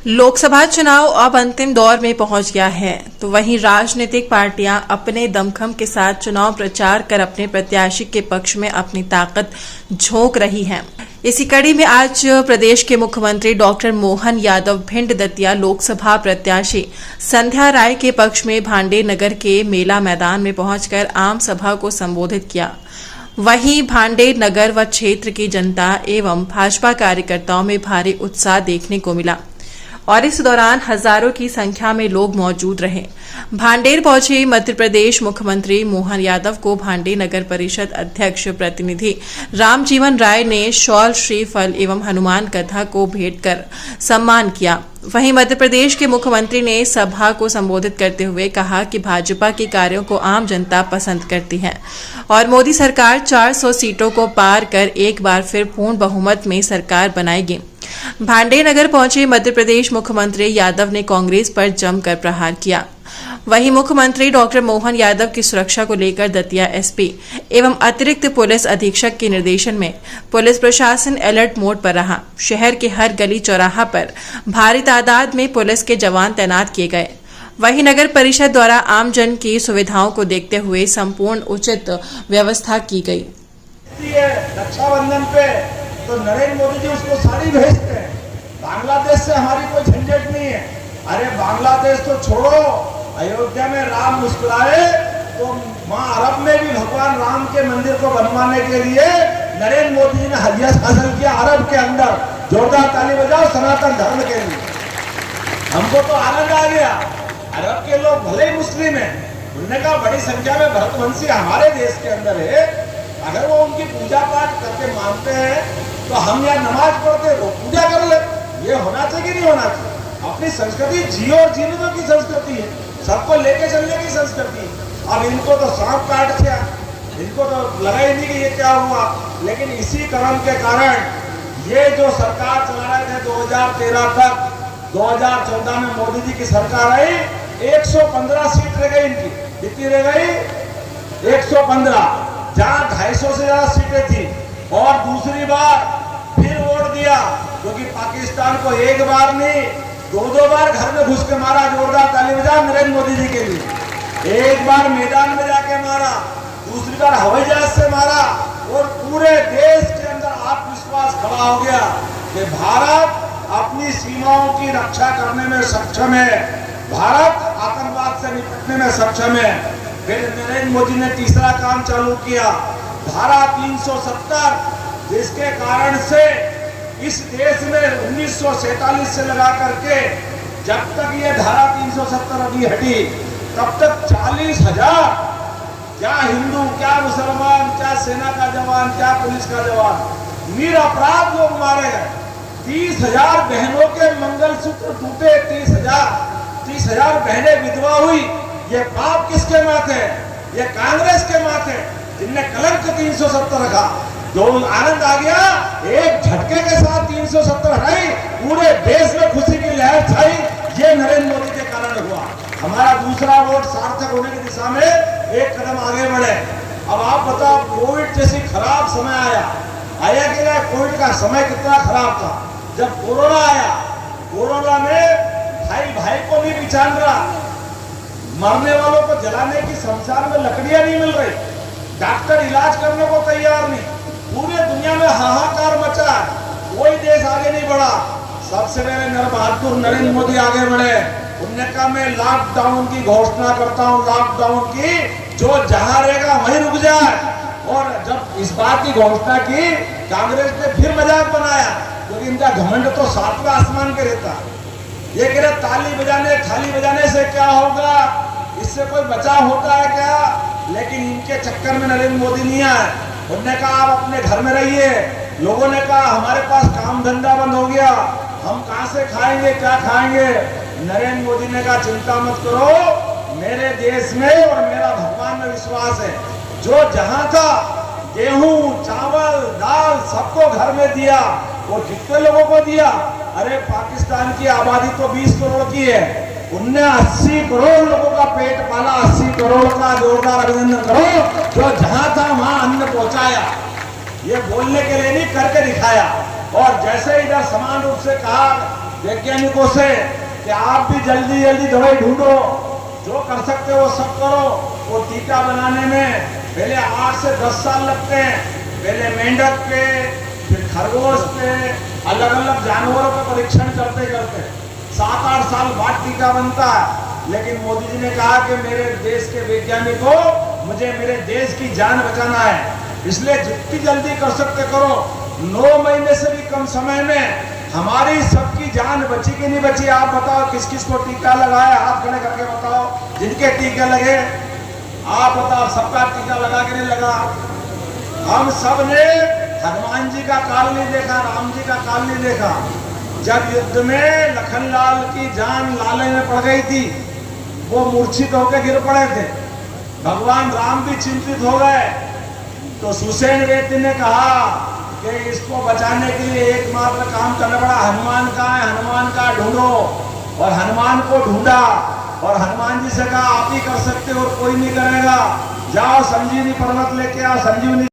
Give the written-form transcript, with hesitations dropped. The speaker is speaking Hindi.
लोकसभा चुनाव अब अंतिम दौर में पहुंच गया है, तो वहीं राजनीतिक पार्टियां अपने दमखम के साथ चुनाव प्रचार कर अपने प्रत्याशी के पक्ष में अपनी ताकत झोंक रही हैं। इसी कड़ी में आज प्रदेश के मुख्यमंत्री डॉक्टर मोहन यादव भिंड दतिया लोकसभा प्रत्याशी संध्या राय के पक्ष में भांडे नगर के मेला मैदान में पहुंचकर आम सभा को संबोधित किया। वहीं भांडे नगर व क्षेत्र की जनता एवं भाजपा कार्यकर्ताओं में भारी उत्साह देखने को मिला और इस दौरान हजारों की संख्या में लोग मौजूद रहे। भांडेर पहुंचे मध्य प्रदेश मुख्यमंत्री मोहन यादव को भांडे नगर परिषद अध्यक्ष प्रतिनिधि रामजीवन राय ने शॉल, श्रीफल एवं हनुमान कथा को भेंट कर सम्मान किया। वहीं मध्य प्रदेश के मुख्यमंत्री ने सभा को संबोधित करते हुए कहा कि भाजपा के कार्यों को आम जनता पसंद करती है और मोदी सरकार 400 सीटों को पार कर एक बार फिर पूर्ण बहुमत में सरकार बनाएगी। भांडे नगर पहुंचे मध्य प्रदेश मुख्यमंत्री यादव ने कांग्रेस पर जमकर प्रहार किया। वहीं मुख्यमंत्री डॉक्टर मोहन यादव की सुरक्षा को लेकर दतिया एसपी एवं अतिरिक्त पुलिस अधीक्षक के निर्देशन में पुलिस प्रशासन अलर्ट मोड पर रहा। शहर के हर गली चौराहा पर भारी तादाद में पुलिस के जवान तैनात किए गए। वहीं नगर परिषद द्वारा आमजन की सुविधाओं को देखते हुए संपूर्ण उचित व्यवस्था की गई। रक्षाबंधन पे तो नरेंद्र मोदी जी उसको साड़ी भेजते हैं। बांग्लादेश से हमारी कोई झंझट नहीं है। अरे बांग्लादेश तो छोड़ो, अयोध्या में राम मुस्कुराए तो माँ अरब में भी भगवान राम के मंदिर को बनवाने के लिए नरेंद्र मोदी जी ने हदिया हासिल किया अरब के अंदर। जोरदार ताली बजाओ सनातन धर्म के लिए। हमको तो आनंद आ गया। अरब के लोग भले ही मुस्लिम है, उन्होंने कहा बड़ी संख्या में भरतवंशी हमारे देश के अंदर है, अगर वो उनकी पूजा पाठ करके मानते हैं तो हम यहाँ नमाज पढ़ते रोज पूजा कर ले। ये होना चाहिए कि नहीं होना चाहिए? अपनी संस्कृति जियो और जीने दो की संस्कृति है, सबको लेके चलने की संस्कृति है। अब इनको तो सांप काट दिया, इनको तो लगा ही नहीं कि ये क्या हुआ। लेकिन इसी कर्म के कारण ये जो सरकार चला रहे थे 2013 तक, 2014 में मोदी जी की सरकार आई, 115 सीट रह गई इनकी। कितनी रह गई? 115, जहाँ 250 से ज्यादा सीटें थी। और दूसरी बार फिर वोट दिया, क्योंकि पाकिस्तान को एक बार नहीं 2-2 बार घर में घुस के मारा। जोरदार ताली बजा नरेंद्र मोदी जी के लिए। एक बार मैदान में जाके मारा, दूसरी बार हवाई जहाज से मारा और पूरे देश के अंदर आत्मविश्वास खड़ा हो गया कि भारत अपनी सीमाओं की रक्षा करने में सक्षम है, भारत आतंकवाद से निपटने में सक्षम है। फिर नरेंद्र मोदी ने तीसरा काम चालू किया, धारा 370, जिसके कारण से इस देश में 1947 से लगा करके जब तक ये धारा 370 अभी हटी तब तक 40,000, क्या हिंदू, क्या मुसलमान, क्या सेना का जवान, क्या पुलिस का जवान, निरपराध लोग मारे गए। 30,000 बहनों के मंगलसूत्र टूटे, 30,000 बहनें विधवा हुई। ये पाप किसके माथे है? ये कांग्रेस के माथे, जिनने कलंक 370 रखा। जो आनंद आ गया, एक झटके के साथ 370 हटाई, पूरे देश में खुशी की लहर छाई। ये नरेंद्र मोदी के कारण हुआ। हमारा दूसरा वोट सार्थक होने की दिशा में एक कदम आगे बढ़े। अब आप बताओ, कोविड जैसी खराब समय आया कि नहीं? कोविड का समय कितना खराब था। जब कोरोना आया, कोरोना में भाई को नहीं पहचान रहा, मरने वालों को जलाने की शमशान में लकड़ियां नहीं मिल रही, डॉक्टर इलाज करने को तैयार नहीं, पूरे दुनिया में हाहाकार मचा, कोई देश आगे नहीं बढ़ा। सबसे पहले बहादुर नरेंद्र मोदी आगे बढ़े। उन्होंने कहा मैं लॉकडाउन की घोषणा करता हूं, लॉकडाउन की, जो जहां रहेगा वहीं रुक जाए। और जब इस बात की घोषणा की, कांग्रेस ने फिर मजाक बनाया, क्योंकि इनका घमंड तो 7वें आसमान के रहता। ये कह रहे थाली बजाने से क्या होगा, इससे कोई बचाव होता है क्या? लेकिन इनके चक्कर में नरेंद्र मोदी नहीं आए। उन्होंने कहा आप अपने घर में रहिए। लोगों ने कहा हमारे पास काम धंधा बंद हो गया, हम कहां से खाएंगे, क्या खाएंगे? नरेंद्र मोदी ने कहा चिंता मत करो, मेरे देश में और मेरा भगवान में विश्वास है। जो जहां था गेहूं, चावल, दाल सबको घर में दिया। और कितने लोगों को दिया? अरे पाकिस्तान की आबादी तो 20 करोड़ की है, उनने 80 करोड़ लोगों का पेट पाला। 80 करोड़ का जोरदार अभिनंदन करो। जो जहां था वहां अन्न पहुंचाया। ये बोलने के लिए नहीं, करके दिखाया। और जैसे इधर समान रूप से कहा वैज्ञानिकों से कि आप भी जल्दी जल्दी दवाई ढूंढो, जो कर सकते हो वो सब करो। वो टीका बनाने में पहले 8 से 10 साल लगते हैं, पहले मेंढक पे, फिर खरगोश पे, अलग अलग जानवरों का परीक्षण करते करते 7-8 साल बाद टीका बनता है। लेकिन मोदी जी ने कहा कि मेरे देश के वैज्ञानिकों, मुझे मेरे देश की जान बचाना है, इसलिए जितनी जल्दी कर सकते करो। 9 महीने से भी कम समय में हमारी सबकी जान बची कि नहीं बची, आप बताओ। किस किस को टीका लगाया, हाथ खड़े करके बताओ। जिनके टीके लगे आप बताओ, सबका टीका लगा कि नहीं लगा? हम सब ने हनुमान जी का काल नहीं देखा, राम जी का काल नहीं देखा। जब युद्ध में लखनलाल की जान लाले में पड़ गई थी, वो मूर्छित होकर गिर पड़े थे, भगवान राम भी चिंतित हो गए। तो सुसेन रेड्डी ने कहा कि इसको बचाने के लिए एकमात्र काम करना पड़ा, हनुमान का है, हनुमान का ढूंढो। और हनुमान को ढूंढा और हनुमान जी से कहा आप ही कर सकते हो और कोई नहीं करेगा, जाओ संजीवनी पर्वत लेके आओ। संजीवनी